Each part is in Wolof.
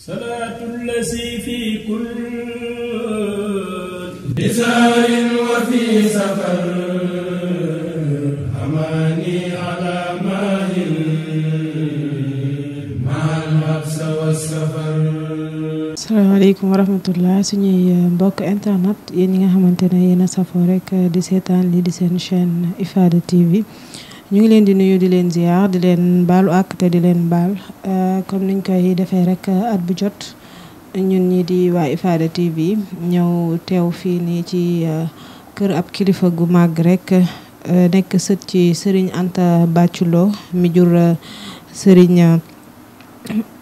salaatu llazi fi kulli bisaarin wa fi safar amaani ala maahin maal mabsa wa safar. asalaamaaleykum wa rahmatullah suñuy mbokk internet yéen ñi nga xamante ne yéen a safoo rek di seetaan lii di seen chaîne Ifada TV ñu ngi leen di nuyu di leen ziar di leen baalu àq te di leen baal comme niñ koy defee rek at bu jot ñun ñi di waa Ifada TV ñëw teew fii nii ci kër ab kilifa gu màgg rek nekk sët ci Serigne Anta Bathilo mi jur Serigne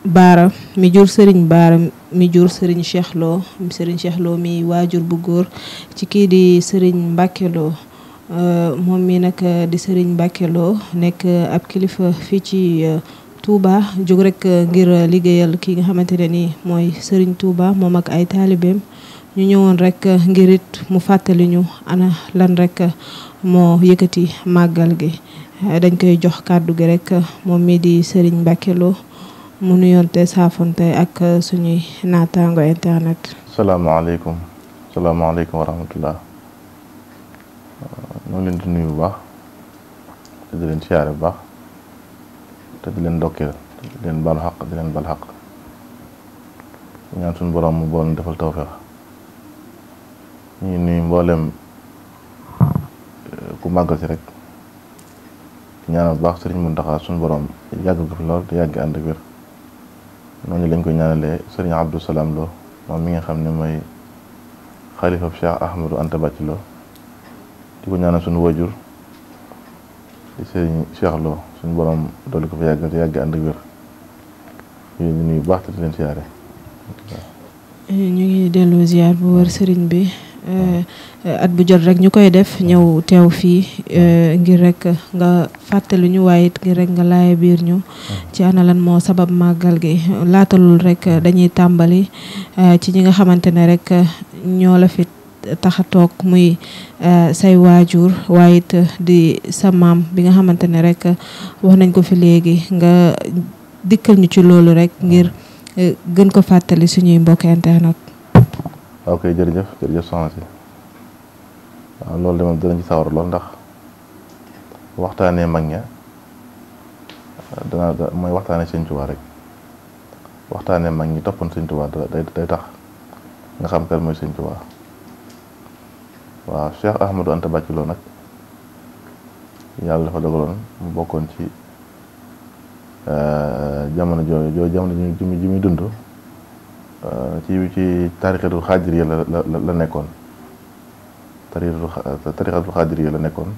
Baara mi jur Serigne Baara mi jur Serigne Cheikh Lo mi waajur bu góor ci kii di Serigne Mbacke Lo moom mi nag di Serigne Mbacke Lo nekk ab kilifa fii ci Touba jóg rek ngir liggéeyal ki nga xamante ne ni mooy Serigne Touba moom ak ay taalibeem ñu ñëwoon rek ngir it mu fàttali ñu ana lan rek moo yëkkati màggal gi dañ koy jox kàddu gi rek moom mi di Serigne Mbacke Lo mu nuyoonte saafonte ak suñuy naataango internet. salaamaaleykum wa rahmatullah. ñoo leen di nuyu bu baax te di leen siyaare bu baax te di leen ndokkeel te di leen baal xaq di leen bal xaq ñaan suñu borom mu bool defal tawfeex ñu nuyu mboolem ku màggal si rek ñaanal bu baax Sëriñ Muntaxa suñu borom yàgg ko fi lool te yàgg ànd ak wér noonu lañ koy ñaanalee Sëriñ Abdou Salam Lo moom mi nga xam ne mooy xalifa Cheikh Ahmadou Anta Bathilo di ko ñaanal suñu wajur di Sëriñ Cheikh Lo suñu borom dolli ko fa yàggal te yàgg ànd ak wér ñu nuyu baax te di leen siyaare. ñu ngi dellu ziar bu wër sëriñ bi at bu jot rek ñu koy def ñëw teew fii ngir rek nga fàttali ñu waaye it ngir rek nga laaya biir ñu ci ana lan moo sabab màggal gi laatalul rek dañuy tàmbali ci ñi nga xamante ne rek ñoo la fi tax a toog muy say waajur waaye it di sa maam bi nga xamante ne rek wax nañ ko fi léegi nga dikkal ñu ci loolu rek ngir gën ko fàttali suñuy mbokk internet. ok jërëjëf soxna si waaw loolu de moom dinañ ci sawar lool ndax waxtaanee mag ña mooy waxtaanee Sëñ Tuubaa rek waxtaanee mag ñi toppoon Sëñ Tuubaa day tax nga xam kan mooy Sëñ Tuubaa waaw Cheikh Ahmadou Anta Bathilo nag yàlla dafa dogaloon mu bokkoon ci jamono ji muy dund ci tarixatul xaadiriya la nekkoon tarixatul xaadiriya la nekkoon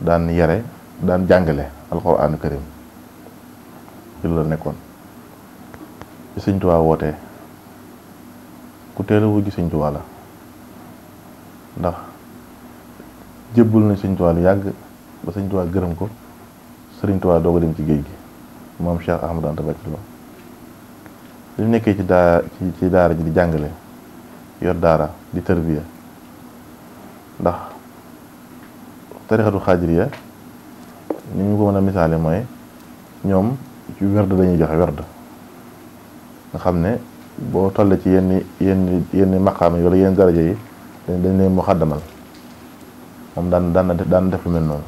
daan yare daan jàngale alxuraanu karim ci la nekkoon ci Sëñ Tuubaa wootee ku teel a wujj Sëñ Tuubaa la ndax jébbul na Sëñ Tuubaa lu yàgg ba Sëñ Tuubaa gërëm ko Sëriñ Tuubaa doog a dem ci géej gi moom Cheikh Ahmadou Anta Bathilo li mu nekkee ci daara ji di jàngale yor daara di tarbiya ndax tarixatu xaadiriya ni ñu ko mën a misaale mooy ñoom ci werd dañuy joxe werd nga xam ne boo tolle ci yenn maqaam yi wala yenn daraja yi dañ leen mu xaddamal moom daan def lu mel noonu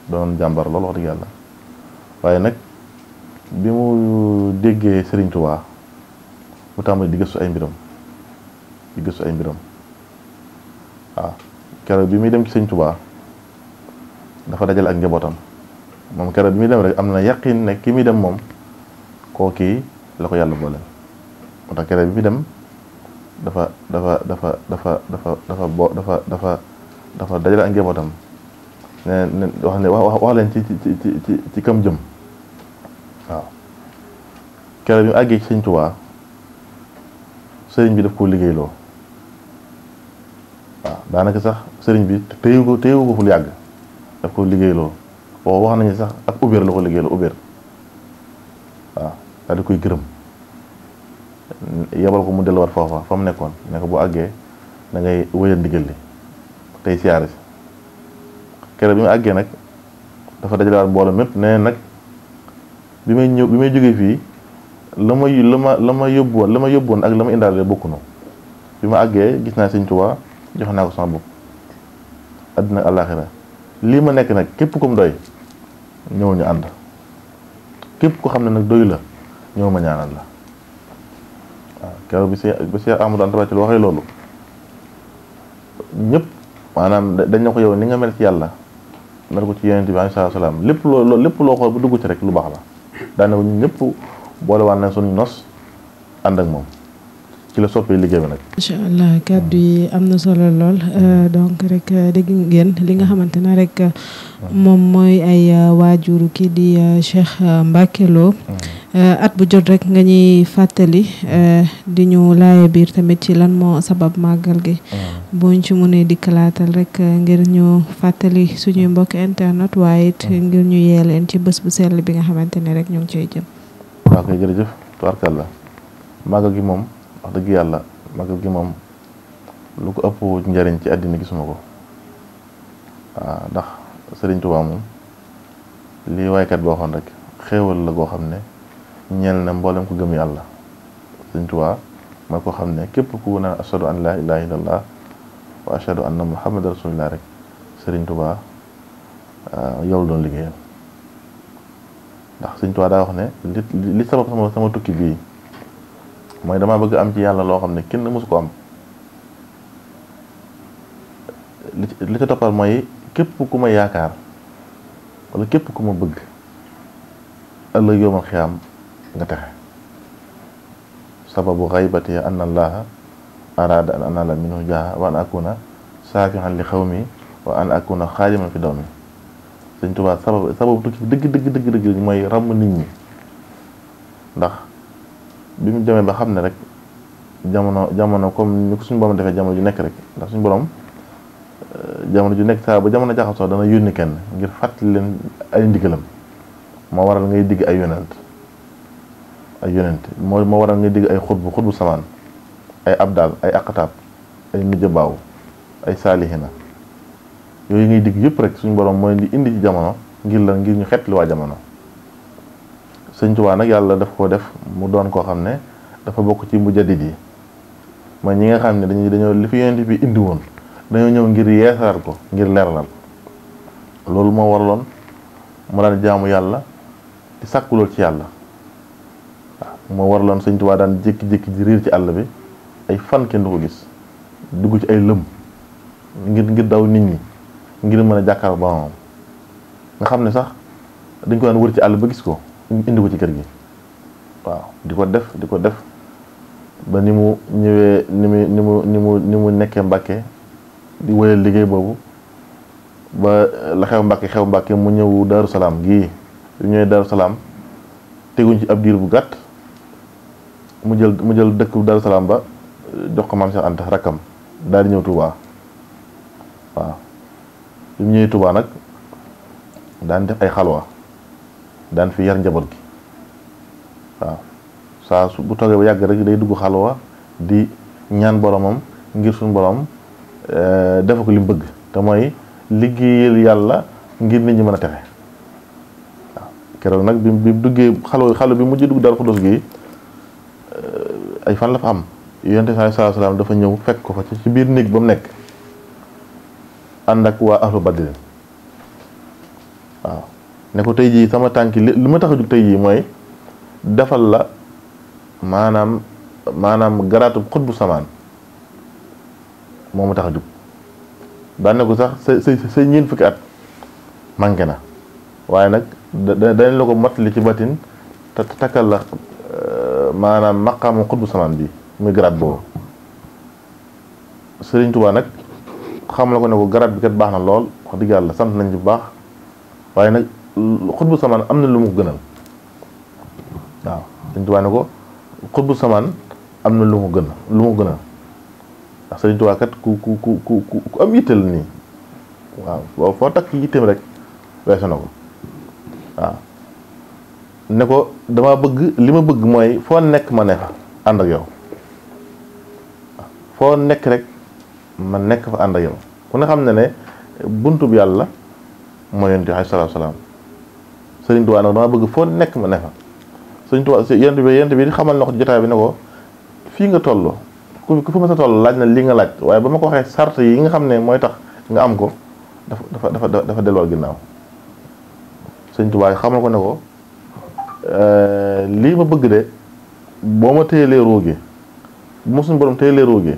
doon jàmbar loolu wax dëgg yàlla waaye nag bi mu déggee Sëriñ Tuubaa mu tàmbali di gëstu ay mbiram waaw keroog bi muy dem ci Sëñ Tuubaa dafa dajale ak njabootam moom keroog bi muy dem rek am na yaqin ne ki muy dem moom kii la ko yàlla booleel moo tax keroog bi muy dem dafa dajale ak njabootam ne wax leen ci kam jëm waaw keroog bi mu àggee ci Sëñ Tuubaa sëriñ bi daf koo liggéeyloo waaw daanaka sax sëriñ bi téyewu ko fu yàgg daf koo liggéeyloo wax nañu sax ak ubéer la ko liggéeyloo ubéer waaw daal di koy gërëm yebal ko mu delluwaat foofa fa mu nekkoon ne ko bu àggee da ngay wëyal ndigal li tey siyaare si keroog bi mu àggee nag dafa dajalewaat mbooloo mépp nee nag bi may jógee fii la ma yóbbuwoon ak la ma indaale bokkunu bi ma àggee gis naa Sëñ Tuubaa jox naa ko sama bopp àddina ak àllaaxira lii ma nekk nag képp kum doy ñëw ñu ànd képp ko xam ne nag doy la ñëw ma ñaanal la waaw keroog bi Cheikh Ahmadou Anta Bathily waxee loolu ñëpp maanaam dañ na ko yow ni nga mel ci yàlla mel ko ci yonent bi alayhi salaam lépp loo xool bu dugg ci rek lu baax la daane ko ñun ñëpp boole waan nañ suñu nos ànd ak moom ci la soppee liggéey bi nag. incha allah kàddu yi am na solo lool donc rek dégg ngeen li nga xamante ne rek moom mooy ay waajuru kii di Cheikh Mbacké Lo at bu jot rek nga ñuy fàttali di ñu laaye biir tamit ci lan moo sabab màggal gi buñ ci mënee dikkalaatal rek ngir ñu fàttali suñuy mbokk internet waaye it ngir ñu yee leen ci bés bu sell bi nga xamante ne rek ñu ngi cay jëm. waaw kay jërëjëf tubaarkàlla màggal gi moom wax dëgg yàlla màggal gi moom lu ko ëpp njariñ ci àddina gisuma ko waaw ndax Sëriñ Tuubaa moom lii waykat boo xoon rek xéewal la goo xam ne ñeel na mboolem ko gëm yàlla Sëriñ Tuubaa mooy ko xam ne képp ku naan ashadu an laa ilaaha illallah wa ashadu anna muhammadan rasulullah rek Sëriñ Tuubaa yow doon liggéeyal ndax Sëriñ Tuubaa daa wax ne li sabab sama tukki bii mooy dama bëgg am ci yàlla loo xam ne kenn mësu ko am li ci toppal mooy képp ku ma yaakaar wala képp ku ma bëgg ëllëg yawmal xiyaam nga texe sababu xaybati an allaha arada an anala minhu jaaha wa an akuna saafihan li xawmi wa an akuna xaadiman fi dawmi Sëñ Tuubaa sababu tukki dëgg mooy ràmm nit ñi ndax bi mu demee ba xam ne rek jamono comme ni ko suñu borom defee jamono ju nekk rek ndax suñu borom jamono ju nekk saa ba jamono jaxasoo dana yónni kenn ngir fàttali leen ay ndigalam moo waral ngay digg ay yonent moo waral ngay digg ay xutbu samaan ay abdal ay aqtaab ay nujabaaw ay saalihina yooyu ngay digg yëpp rek suñu borom mooy di indi ci jamono ngir ñu xetli waa jamono. Sëñ Tuubaa nag yàlla daf koo def mu doon koo xam ne dafa bokk ci mujaddid yi mooy ñi nga xam ne dañoo li fi yonent bi indi woon dañoo ñëw ngir yeesalaat ko ngir leeralal loolu moo waraloon mu daan jaamu yàlla di sàkku lool ci yàlla waaw moo waraloon Sëñ Tuubaa daan jékki-jékki di riir ci àll bi ay fan kenn du ko gis dugg ci ay lëm ngir daw nit ñi ngir mën a jàkkaar ba moom nga xam ne sax dañ ko daan wër ci àll ba gis ko indi ko ci kër gi waaw di ko def ba ni mu ñëwee ni mu nekkee Mbàkke di wéyal liggéey boobu ba la xew Mbàkke mu ñëw Daaru Salaam gii yu ñëwee Daaru Salaam teguñ ci ab diir bu gàtt mu jël dëkk Daaru Salaam ba jox ko Maam Cheikh Anta rakkam daal di ñëw Touba waaw bi mu ñëwee Touba nag daan def ay xalwa daan fi yar njaboot gi waaw saa su bu toogee ba yàgg rek day dugg xalwa di ñaan boromam ngir suñu borom defe ko li mu bëgg te mooy liggéeyal yàlla ngir nit ñi mën a texe waaw keroog nag bi mu duggee xalwa bi mujj dugg Daaru Xudoos gi ay fan la fa am Yonent bi sallallahu alayhi wasallam dafa ñëw fekk ko fa ci biir néeg ba mu nekk ànd ak waa ahlu badrin waaw ne ko tey jii sama tànki li ma tax a jug tey jii mooy defal la maanaam garaatu xutbu samaan moo ma tax a jug daan ne ko sax sa ñeent fukki at manqué na waaye nag dañ la ko mottali ci batin te takkal la maanaam maqaamu xutbu samaan bi muy garaat boobu Sëriñ Tuubaa nag xam la ko ne ko garaat bi kat baax na lool wax dëgg yàlla sant nañ ci bu baax waaye nag xutbu samaan am na lu mu gënal waaw Sëriñ Tuubaa ne ko xutbu samaan am na lu mu gënal ndax Sëriñ Tuubaa kat ku am yitte la nii waaw foo takk yitteem rek weesu na ko waaw ne ko dama bëgg li ma bëgg mooy foo nekk ma ne fa ànd ak yow foo nekk rek ma nekk fa ànd ak yow ku ne xam ne buntu bi yàlla mooy Yonent bi alayhi salaatu wa salaam Sëriñ Tuubaa nag dama bëgg foo nekk ma ne fa Sëñ Tuubaa yent bi xamal na ko jotaay bi ne ko fii nga toll ku fa ma sa toll laaj na li nga laaj waaye ba ma ko waxee sart yi nga xam ne mooy tax nga am ko dafa delloo ginnaaw. Sëñ Tuubaa xamal ko ne ko lii ma bëgg de boo ma téyelee roogi bu ma suñu borom téyelee roogi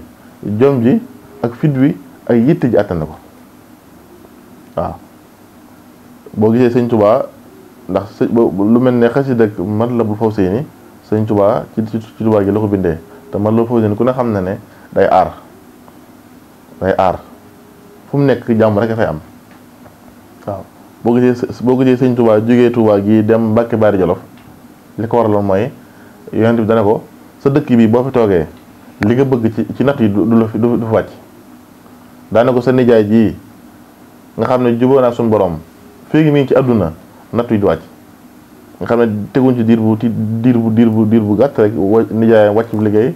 jom ji ak fit wi ak yitte ji àttan na ko waaw. boo gisee Sëñ Tuubaa ndax lu mel ne xasida ak Matlabul Fawzayni Sëñ Tuubaa ci Tuubaa gi la ko bindee te Matlabul Fawzayni ku ne xam na ne day aar fu mu nekk jàmm rek a fay am waaw. boo gisee Sëñ Tuubaa jógee Tuubaa gi dem Mbàkke Baari Jolof li ko waraloon mooy yonent bi dana ko sa dëkk bi boo fi toogee li nga bëgg ci natt yi du fi wàcc. daana ko sa nijaay ji nga xam ne jubóo naa suñu borom féegi mi ngi ci àdduna natt yi du wàcc nga xam ne teguñ ci diir bu gàtt rek nijaayam wàcc bu liggéey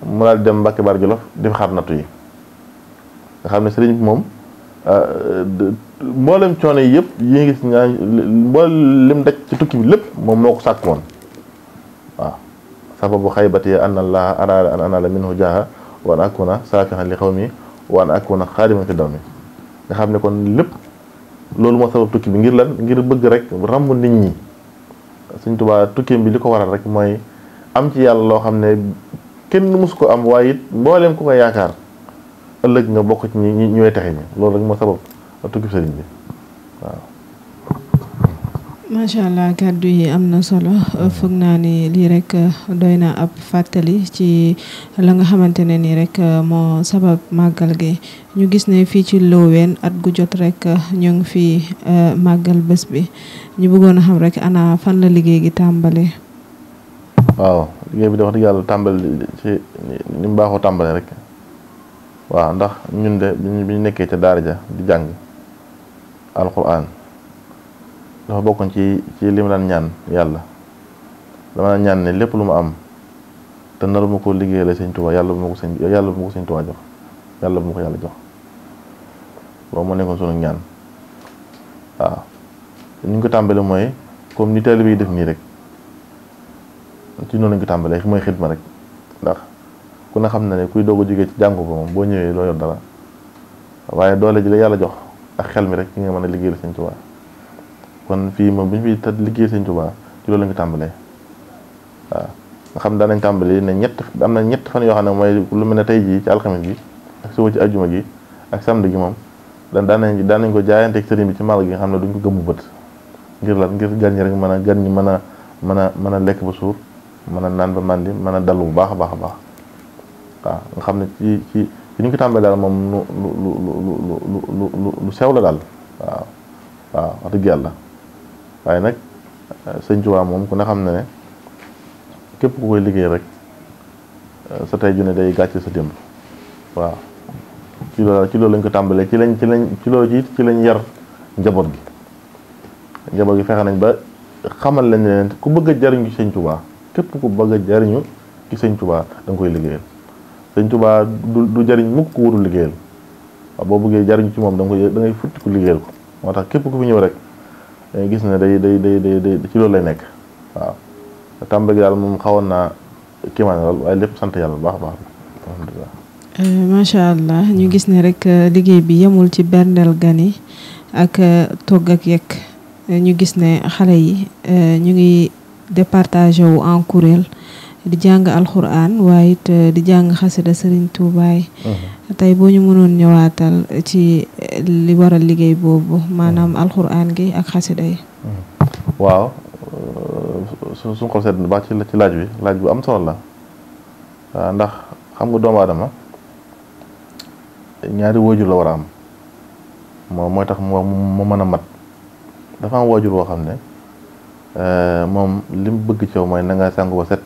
mu daal dem Mbàkke Baari Jolof di fa xaar nattu yi nga xam ne sëriñ bi moom mboolem coono yi yëpp yi ngi gis nga mboolem daj ci tukki bi lépp moom moo ko sàkk woon waaw. sababu xaybati an allah araada an anala minhu jaaha wa an akuna saafihan li xawmi wa an akuna xaadiman fi dawmi nga xam ne kon lépp loolu moo sabab tukki bi ngir lan ngir bëgg rek ràmm nit ñi. Sëñ Tuubaa tukkeem bi li ko waral rek mooy am ci yàlla loo xam ne kenn mus ko am waaye it mbooleem ku ko yaakaar ëllëg nga bokk ci ñi ñooy texe ñi loolu rek moo sabab tukki sëriñ bi waaw. macha allah kàddu yi am na solo foog naa ni lii rek doy na ab fàttali ci la nga xamante ne nii rek moo sabab màggal gi ñu gis ne fii ci Looween at gu jot rek ñu ngi fi màggal bés bi ñu bëggoon a xam rek ana fan la liggéey gi tàmbale. waaw liggéey bi de wax dëgg yàlla tàmbali ci ni mu baaxoo tàmbale rek waaw ndax ñun de bi ñu nekkee ca daara ja di jàng alquran dafa bokkoon ci li ma daan ñaan yàlla dama daan ñaan ne lépp lu ma am te naru ma ko liggéey la Sëñ Tuubaa yàlla bu ma ko Sëñ Tuubaa jox yàlla bu ma ko yàlla jox loolu moo nekkoon sunu ñaan waaw. ni ñu ko tàmbale mooy comme ni taalibe yi def nii rek ci noonu lañ ko tàmbalee mooy xidma rek ndax ku ne xam na ne kuy doog a jógee ci jàngu ko moom boo ñëwee loo yor dara waaye doole ji la yàlla jox ak xel mi rek ci nga mën a liggéeyal Sëñ Tuubaa kon fii moom bi ñu fiy liggéey Sëñ Tuubaa ci loolu lañ ko tàmbalee waaw. nga xam daan nañ tàmbali ne am na ñett fan yoo xam ne mooy lu mel ne tey jii ci alxames bi ak suba ci ajjuma gi ak samedi gi moom daan nañ ko jaayanteeg sëriñ bi ci màggal gi nga xam ne duñ ko gëmmu bët ngir lan ngir gan ñi rek mën a lekk ba suur mën a naan ba màndi mën a dallu bu baax a baax a baax waaw. nga xam ne ci ñu ko tàmbalee daal moom lu sew la daal waaw wax dëgg yàlla. waaye nag Sëñ Tuubaa moom ku ne xam ne képp ku koy liggéey rek sa tey ju ne day gàcce sa démb waaw. ci loolu lañ ko tàmbalee ci lañ yar njaboot gi fexe nañ ba xamal lañ leen ku bëgg a jariñu ci Sëñ Tuubaa képp ku bëgg a jariñu ci Sëñ Tuubaa da nga koy liggéeyal. Sëñ Tuubaa du jariñ mukk ko warul liggéeyal waaw. boo bëggee jariñu ci moom da ngay futti ku liggéeyal ko moo tax képp ku fi ñëw rek gis na day ci loolu lay nekk waaw. tàmbali daal moom xawoon naa kiimaan lool waaye lépp sant yàlla bu baax a baax alhamdulilah. macha allah ñu gis ne rek liggéey bi yemul ci berndeel gan yi ak togg ak yekk ñu gis ne xale yi ñu ngi départagé wu en kuréel di jàng alxuraan waaye it di jàng xasida Sëriñ Tuubaa yi tey boo ñu mënoon ñëwaatal ci li waral liggéey boobu maanaam alxuraan gi ak xasida yi. waaw suñu xol seet baax ci laaj bu am solo la ndax xam nga doomu aadama ñaari waajur la war a am mooy tax mu mën a mat. dafa am waajur boo xam ne moom li mu bëgg ci yow mooy na nga sangu ba set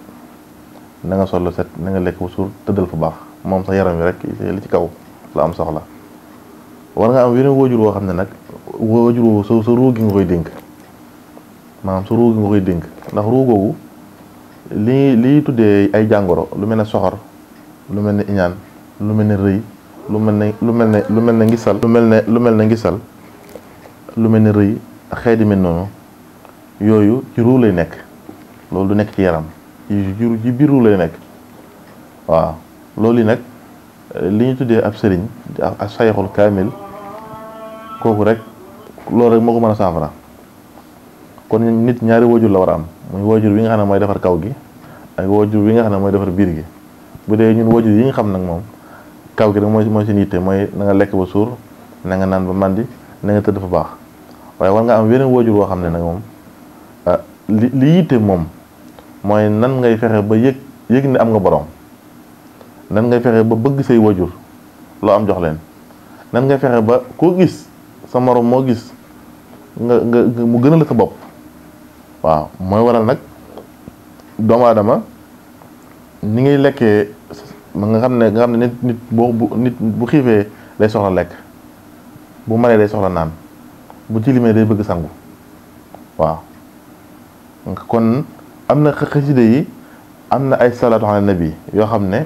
na nga solo set na nga lekk ba suur tëddal fu baax moom sa yaram wi rek li ci kaw la am soxla. war nga am weneen waajur boo xam ne nag waajur boobu sa ruu gi nga koy dénk maanaam sa ruu gi nga koy dénk ndax ruu googu li tuddee ay jàngoro lu mel ne soxor lu mel ne iñaan lu mel ne rëy lu mel ne ngisal lu mel ne rëy xëy di mel noonu yooyu ci ruu lay nekk loolu du nekk ci yaram ci biiru lay nekk waaw loolu yi nag li ñu tuddee ab sëriñ ak sayxul kaamil kooku rek loolu rek moo ko mën a saafara kon nit ñaari waajur la war a am muy waajur bi nga xam ne mooy defar kaw gi ak waajur bi nga xam ne mooy defar biir gi bu dee ñun waajur yi nga xam nag moom kaw gi rek mooy seen yitte mooy na nga lekk ba suur na nga naan ba màndi na nga tëdd fa baax waaye war nga am weneen waajur boo xam ne nag moom li yitte moom mooy nan ngay fexe ba yëg ne am nga borom nan ngay fexe ba bëgg say waajur loo am jox leen nan ngay fexe ba koo gis sa morom moo gis nga mu gënal sa bopp waaw mooy waral nag doomu aadama ni ngay lekkee nga xam ne nit bu xiifee day soxla lekk bu maree day soxla naan bu tilimee day bëgg sangu waaw kon am na xasida yi am na ay salaatu ala nabi yoo xam ne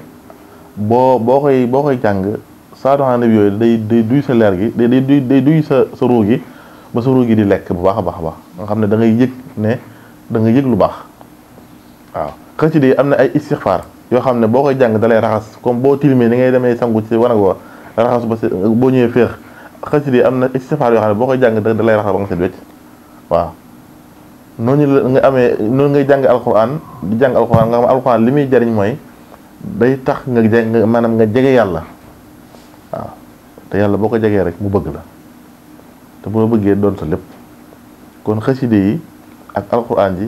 boo koy jàng salaatu ala nabi yooyu day duy sa leer gi day duy sa ruu gi ba sa ruu gi di lekk bu baax a baax a baax nga xam ne da ngay yëg ne da nga yëg lu baax waaw xasida yi am na ay istixfaar yoo xam ne boo koy jàng da lay raxas comme boo tilimee ni ngay demee sangu ci wanag wa raxas ba boo ñëwee féex xasida yi am na istixfaar yoo xam ne boo koy jàng da lay raxas ba nga set wecc waaw noonu la nga amee noonu ngay jàng alxuraan di jàng alxuraan nga xam alxuraan li muy jariñ mooy day tax nga maanaam nga jege yàlla waaw te yàlla boo ko jegee rek mu bëgg la te bu la bëggee doon sa lépp kon xaside yi ak alxuraan ji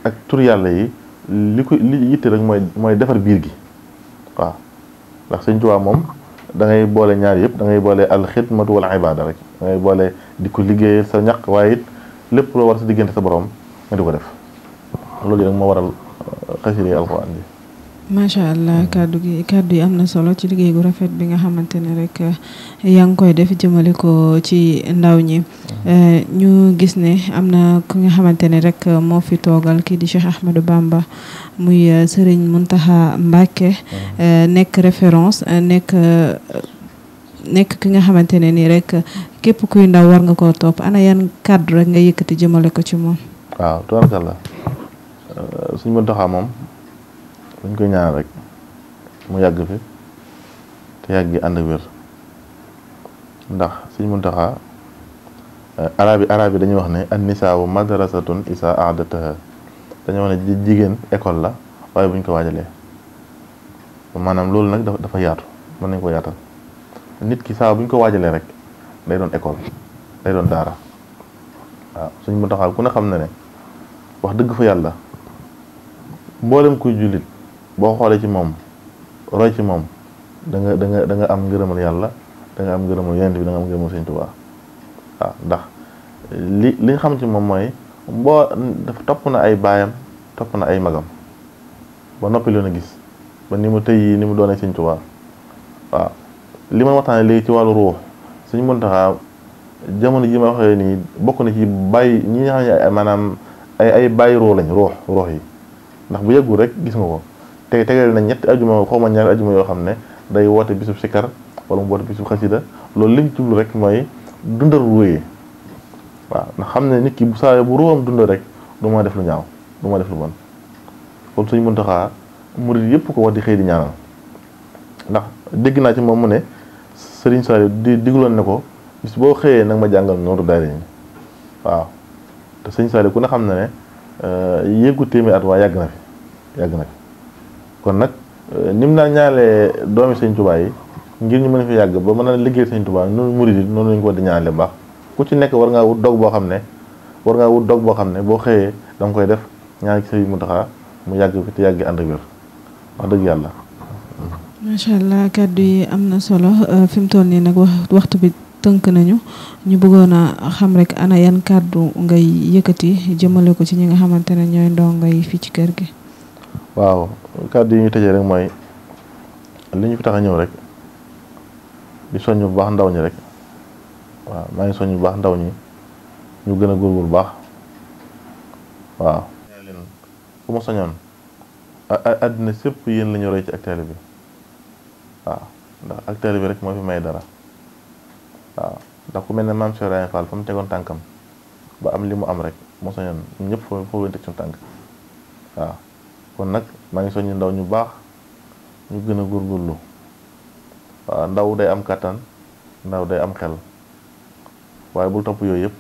ak tur yàlla yi li yitte rek mooy defar biir gi waaw ndax Sëñ Tuubaa moom da ngay boole ñaar yëpp da ngay boole alxidmatu wal ibaada rek da ngay boole di ko liggéeyal sa ñaq waaye it lépp loo war sa diggante sa borom nga di ko def loolu nag moo waral xasida yi alxuraan ji. macha allah kàddu yi am na solo ci liggéey gu rafet bi nga xamante ne rek yaa ngi koy def jëmale ko ci ndaw ñi ñu gis ne am na ku nga xamante ne rek moo fi toogal kii di Cheikh Ahmadou Bamba muy Serigne Mountakha Mbacké nekk référence nekk ki nga xamante ne nii rek képp kuy ndaw war nga koo topp ana yan kàddu rek nga yëkkati jëmale ko ci moom. waaw tubaarkalla suñu Mountakha moom dañ koy ñaan rek mu yàgg fi te yàgg gi ànd ak wér ndax suñu Mountakha arab yi dañuy wax ne an nisaawu madrasatun isa aadataha dañoo wax ne jigéen école la waaye buñ ko waajalee maanaam loolu nag dafa yaatu mën nañ ko yaatal nit ki saa buñ ko waajalee rek day doon école day doon daara waaw suñ Mountakha ku ne xam na ne wax dëgg fa yàlla mboolem kuy jullit boo xoolee ci moom roy ci moom da nga am ngërëmal yàlla da nga am ngërëmal yonent bi da nga am ngërëmal Sëñ Tuubaa waaw ndax li nga xam ci moom mooy dafa topp na ay baayam topp na ay magam ba noppi leen a gis ba ni mu tëy yi ni mu doonee Sëñ Tuubaa waaw li ma waxtaanee léegi ci wàllu ruux Sëñ Mountakha jamono ji ma waxee nii bokk na ci bàyyi ñi nga xam ne maanaam ay bàyyi ruux lañ ruux yi ndax bu yëggu rek gis nga ko tegal na ñetti ajuma xaw ma ñaari ajuma yoo xam ne day woote bisub sikar wala mu woote bisub xasida loolu liñ jublu rek mooy dundal ruuy waaw ndax xam ne nit ki bu saa bu ruuxam dundal rek du ma def lu ñaaw du ma def lu bon kon Sëñ Mountakha murid yëpp ko wax di xëy di ñaanal ndax dégg naa ci moom mu ne Serigne Saliou digloon ne ko bis boo xëyee nag ma jàngal nooru daara ñi waaw te Serigne Saliou ku ne xam na ne yéegu téeméer at waa yàgg na fi kon nag ni mu naan ñaanale doomi Sëñ Tuubaa yi ngir ñu mën fi yàgg ba mën a liggéey Sëñ Tuubaa noonu murid yi noonu lañu ko war di ñaanale baax ku ci nekk war ngaa wut dog boo xam ne boo xëyee da nga koy def ñaan ci Sëñ Mountakha mu yàgg fi te yàgg ànd ak wér wax dëgg yàlla. macha allah kàddu yi am na solo fi mu toll nii nag waxtu bi tënk nañu ñu bëggoon a xam rek ana yan kàddu ngay yëkkati jëmale ko ci ñi nga xamante ne ñooy ndongo yi fii ci kër gi. waaw kàddu yi ñu tëjee rek mooy li ñu fi tax a ñëw rek di soññ bu baax ndaw ñi rek waaw maa ngi soññ bu baax ndaw ñi ñu gën a góorgóorlu bu baax waaw. fu ma soñoon àddina sépp yéen la ñu roy ci ak taalibe bi waaw ndax ak taalibe bi rek moo fi may dara waaw ndax ku mel ne maam Cheikh Ibrahima Fall fa mu tegoon tànkam ba am li mu am rek moo soñoon ñëpp foofu lañ teg suñu tànk waaw kon nag maa ngi soññu ndaw ñu baax ñu gën a góorgóorlu waaw ndaw day am kattan ndaw day am xel waaye bul topp yooyu yëpp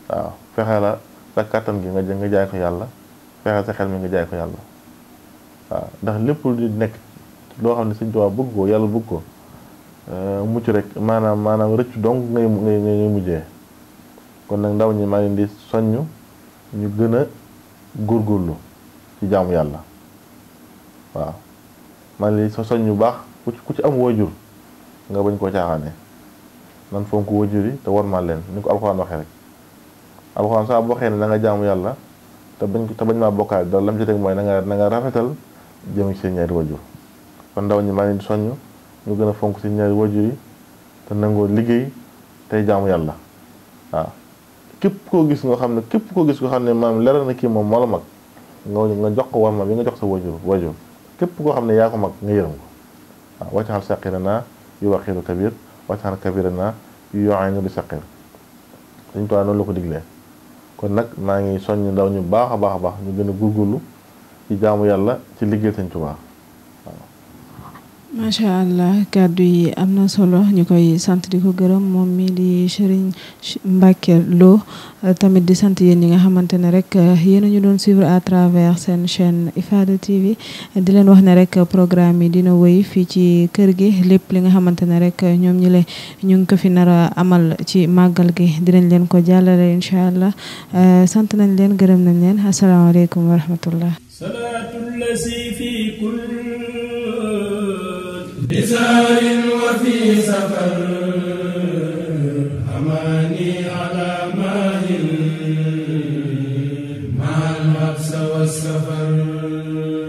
waaw fexe la sa kattan gi nga jaay ko yàlla fexe sa xel mi nga jaay ko yàlla waaw ndax lépp lu nekk loo xam ne Sëñ Tuubaa bëgg ko yàlla bëgg ko mucc rek maanaam rëccu donc ngay mujjee kon nag ndaw ñi maa ngi leen di soññ ñu gën a góorgóorlu ci jaamu yàlla waaw maa ngi leen di soññ bu baax ku ci am waajur nga bañ koo caaxaane nan fonk waajur yi te warmal leen ni ko alxuraan waxee rek alxuraan saa boo waxee ne da nga jaamu yàlla te bañ maa bokkaale dara lam ci teg mooy na nga rafetal jëm ci seen ñaari waajur kon ndaw ñi maa ngi leen di soññ ñu gën a fonk seen ñaari waajur yi te nangoo liggéey tey jaamu yàlla waaw képp koo gis nga xam ne maam leral na kii moom moo la mag nga jox ko warma bi nga jox sa waajur képp koo xam ne yaa ko mag nga yërëm ko waaw waccaxal saqira naa yu waxiiru kabir waccaxal kabira naa yu yoxaynu di saqir Sëñ Tuubaa noonu la ko diglee kon nag maa ngi soññ ndaw ñu baax a baax ñu gën a góorgóorlu ci jaamu yàlla ci liggéey Sëñ Tuubaa macha allah kàddu yi am na solo ñu koy sant di ko gërëm moom mi di Serigne Mbacké Lo tamit di sant yéen ñi nga xamante ne rek yéen a ñu doon suivre à travers seen chaîne Ifada TV di leen wax ne rek programme yi dina wéy fii ci kër gi lépp li nga xamante ne rek ñoom ñu ngi ko fi nar a amal ci màggal gi dinañ leen ko jàllale incha allah sant nañ leen gërëm nañ leen asalaamaaleykum wa rahmatullah. بزار وفي سفر